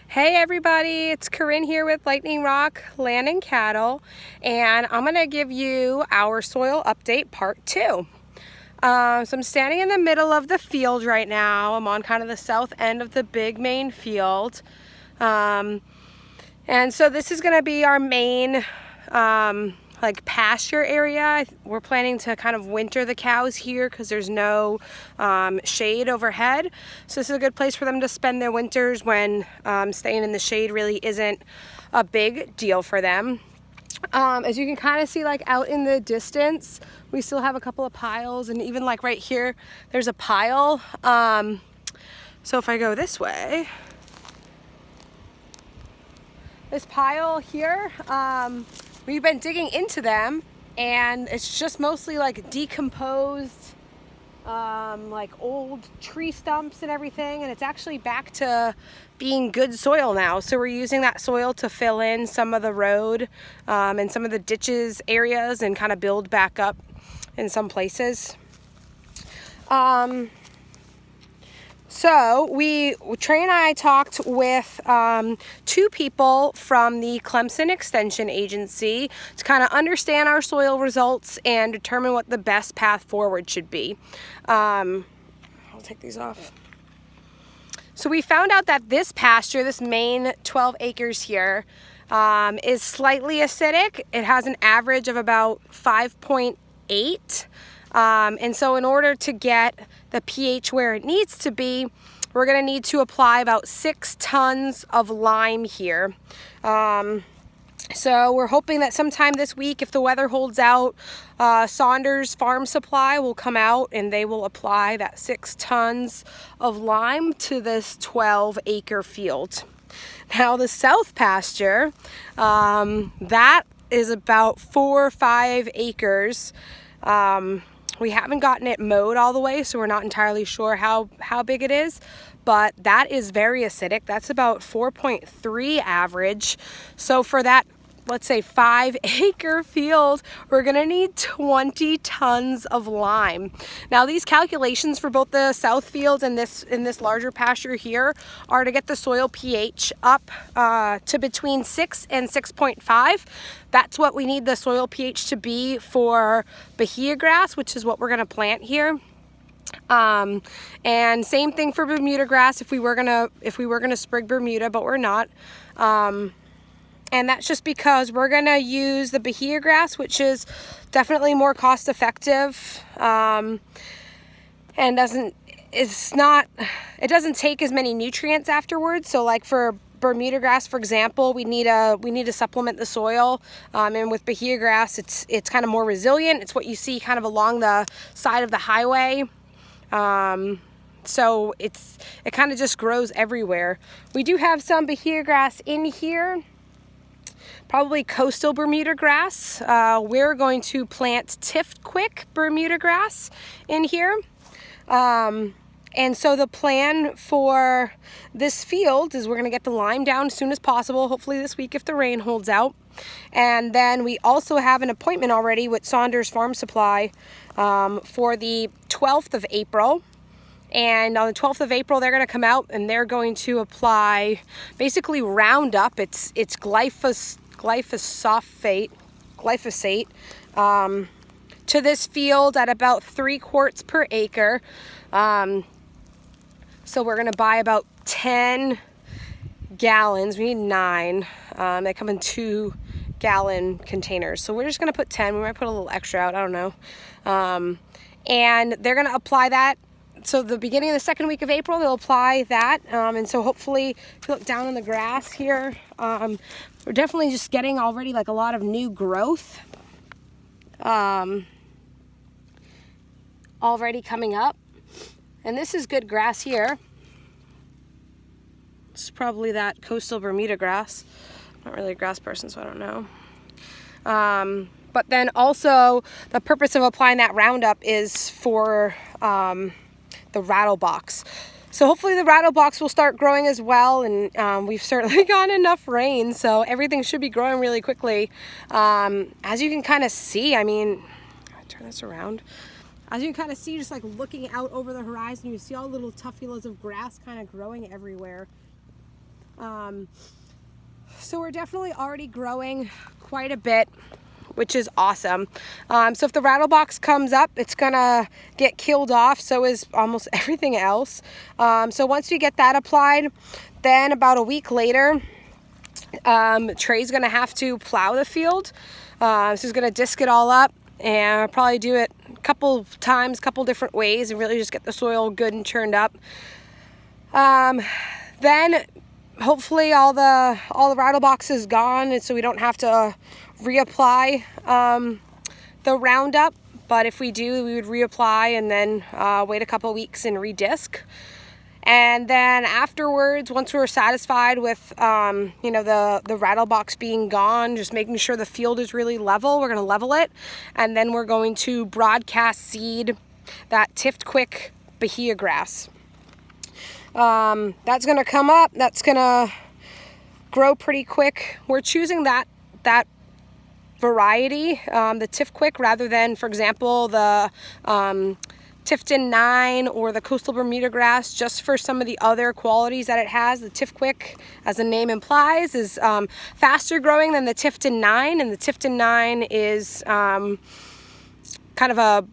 Hey everybody, it's Corrine here with Lightning Rock Land and Cattle, and I'm going to give you our soil update part 2. So I'm standing in the middle of the field right now. I'm on kind of the south end of the big main field. And so this is going to be our main like pasture area. We're planning to kind of winter the cows here because there's no shade overhead. So this is a good place for them to spend their winters when staying in the shade really isn't a big deal for them. As you can kind of see, like out in the distance, we still have a couple of piles, and even like right here, there's a pile. So if I go this way, this pile here, we've been digging into them, and it's just mostly like decomposed, like old tree stumps and everything, and it's actually back to being good soil now. So we're using that soil to fill in some of the road and some of the ditches areas and kind of build back up in some places. So Trey and I talked with 2 people from the Clemson Extension Agency to kind of understand our soil results and determine what the best path forward should be. I'll take these off. So we found out that this pasture, this main 12 acres here, is slightly acidic. It has an average of about 5.8. And so in order to get the pH where it needs to be, we're going to need to apply about 6 tons of lime here. So we're hoping that sometime this week, if the weather holds out, Saunders Farm Supply will come out and they will apply that 6 tons of lime to this 12-acre field. Now the south pasture, that is about 4 or 5 acres. We haven't gotten it mowed all the way, so we're not entirely sure how big it is, but that is very acidic. That's about 4.3 average. So for that, let's say 5-acre field, we're gonna need 20 tons of lime. Now these calculations for both the south field and this larger pasture here are to get the soil pH up to between 6 and 6.5. That's what we need the soil pH to be for Bahia grass, which is what we're gonna plant here. And same thing for Bermuda grass if we were gonna sprig Bermuda, but we're not. And that's just because we're gonna use the Bahia grass, which is definitely more cost effective, and it doesn't take as many nutrients afterwards. So like for Bermuda grass, for example, we need to supplement the soil, and with Bahia grass, it's kind of more resilient. It's what you see kind of along the side of the highway. So it kind of just grows everywhere. We do have some Bahia grass in here. Probably coastal Bermuda grass. We're going to plant Tift-Quick Bermuda grass in here. And so the plan for this field is we're going to get the lime down as soon as possible, hopefully this week if the rain holds out. And then we also have an appointment already with Saunders Farm Supply for the 12th of April. And on the 12th of April, they're going to come out and they're going to apply basically Roundup. It's glyphosate to this field at about 3 quarts per acre. So we're going to buy about 10 gallons. We need 9. They come in 2-gallon containers. So we're just going to put 10. We might put a little extra out. I don't know. And they're going to apply that. So the beginning of the 2nd week of April, they'll apply that. And so hopefully, if you look down on the grass here, we're definitely just getting already like a lot of new growth already coming up. And this is good grass here. This is probably that coastal Bermuda grass. I'm not really a grass person, so I don't know. But then also the purpose of applying that Roundup is for the rattle box. So hopefully the rattle box will start growing as well, and we've certainly gotten enough rain, so everything should be growing really quickly. As you can kind of see, I mean, turn this around. As you can kind of see, just like looking out over the horizon, you see all little tuffulas of grass kind of growing everywhere. So we're definitely already growing quite a bit, which is awesome. So if the rattle box comes up, it's gonna get killed off. So is almost everything else. So once we get that applied, then about a week later, Trey's gonna have to plow the field. So he's gonna disc it all up, and I'll probably do it a couple times, couple different ways, and really just get the soil good and churned up. Then hopefully all the rattle box is gone, and so we don't have to reapply the Roundup. But if we do, we would reapply and then wait a couple weeks and redisc. And then afterwards, once we're satisfied with you know, the rattle box being gone, just making sure the field is really level, we're going to level it, and then we're going to broadcast seed that Tift Quick Bahia grass. That's going to come up. That's going to grow pretty quick. We're choosing that variety, the Tift Quick, rather than, for example, the Tifton 9 or the coastal Bermuda grass, just for some of the other qualities that it has. The Tift Quick, as the name implies, is faster growing than the Tifton 9, and the Tifton 9 is kind of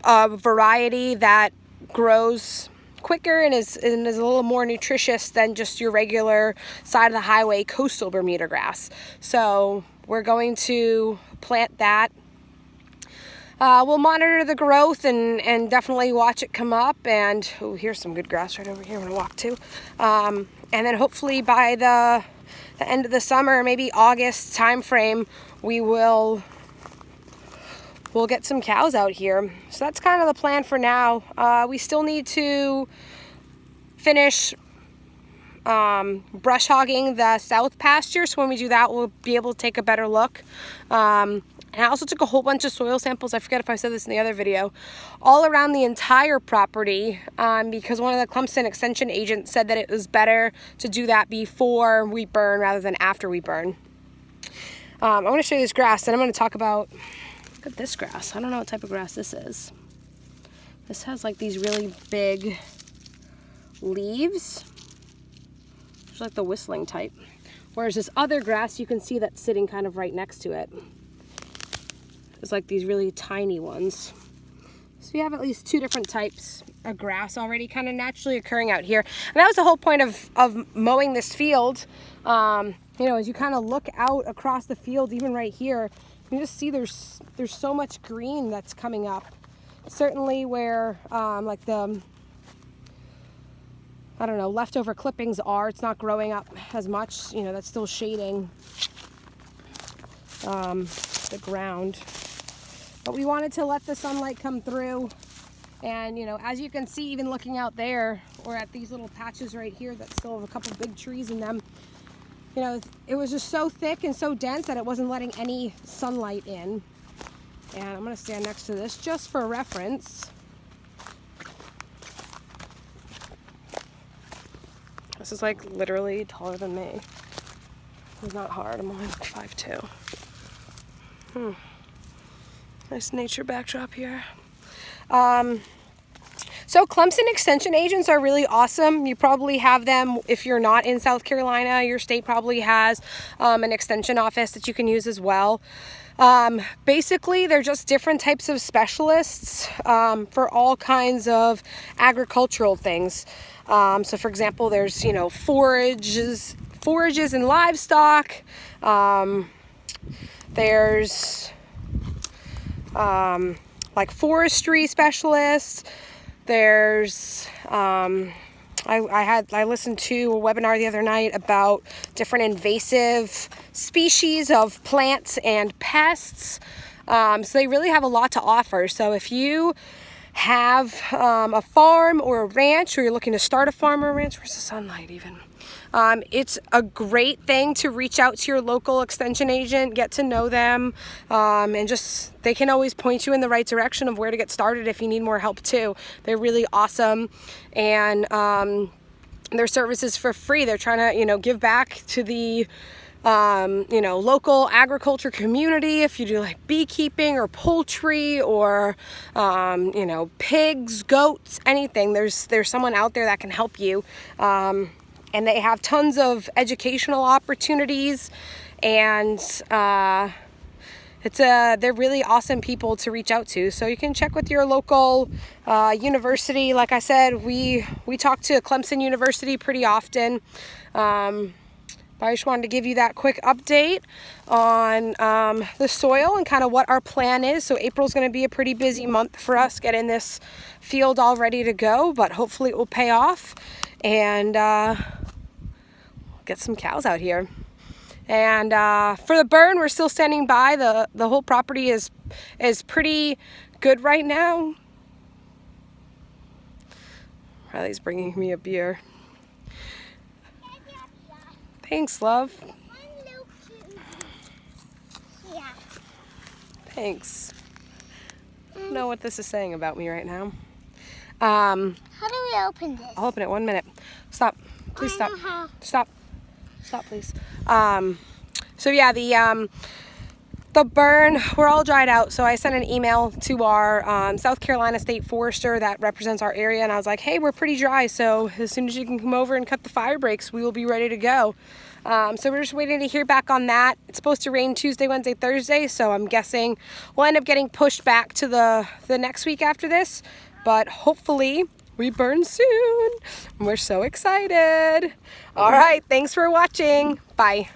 a variety that grows quicker and is a little more nutritious than just your regular side of the highway coastal Bermuda grass. So we're going to plant that. We'll monitor the growth and definitely watch it come up. And oh, here's some good grass right over here I'm gonna walk to. And then hopefully by the end of the summer, maybe August time frame, we'll get some cows out here. So that's kind of the plan for now. We still need to finish brush hogging the south pasture. So when we do that, we'll be able to take a better look. And I also took a whole bunch of soil samples, I forget if I said this in the other video, all around the entire property, because one of the Clemson extension agents said that it was better to do that before we burn rather than after we burn. I want to show you this grass, and I'm going to talk about, look at this grass. I don't know what type of grass this is. This has like these really big leaves. It's like the whistling type. Whereas this other grass, you can see that's sitting kind of right next to it. It's like these really tiny ones. So we have at least two different types of grass already kind of naturally occurring out here. And that was the whole point of mowing this field. You know, as you kind of look out across the field, even right here, you just see there's so much green that's coming up. Certainly where like the, I don't know, leftover clippings are, it's not growing up as much. You know, that's still shading the ground. But we wanted to let the sunlight come through. And, you know, as you can see, even looking out there, or at these little patches right here that still have a couple big trees in them, you know, it was just so thick and so dense that it wasn't letting any sunlight in. And I'm going to stand next to this just for reference. This is like literally taller than me. It's not hard. I'm only like 5'2". Nice nature backdrop here. So Clemson extension agents are really awesome. You probably have them if you're not in South Carolina. Your state probably has an extension office that you can use as well. Basically, they're just different types of specialists for all kinds of agricultural things. So for example, there's, you know, forages and livestock. There's like forestry specialists. There's I listened to a webinar the other night about different invasive species of plants and pests. So they really have a lot to offer. So if you have a farm or a ranch, or you're looking to start a farm or a ranch, where's the sunlight even? It's a great thing to reach out to your local extension agent, get to know them, and just, they can always point you in the right direction of where to get started if you need more help too. They're really awesome, and their service is for free. They're trying to, you know, give back to the you know, local agriculture community. If you do like beekeeping or poultry or you know, pigs, goats, anything, there's someone out there that can help you. and they have tons of educational opportunities, and they're really awesome people to reach out to. So you can check with your local university. Like I said, we talk to Clemson University pretty often. But I just wanted to give you that quick update on the soil and kind of what our plan is. So April's going to be a pretty busy month for us getting this field all ready to go, but hopefully it will pay off and get some cows out here. And for the burn, we're still standing by. The whole property is pretty good right now. Riley's bringing me a beer. Thanks, love. Thanks. I don't know what this is saying about me right now. How do we open this? I'll open it. 1 minute. Stop. Please stop. Stop. Stop, please. So yeah, the burn, we're all dried out. So I sent an email to our South Carolina State Forester that represents our area, and I was like, hey, we're pretty dry, so as soon as you can come over and cut the fire breaks, we will be ready to go. So we're just waiting to hear back on that. It's supposed to rain Tuesday, Wednesday, Thursday, so I'm guessing we'll end up getting pushed back to the next week after this, but hopefully we burn soon. We're so excited. All right, thanks for watching. Bye.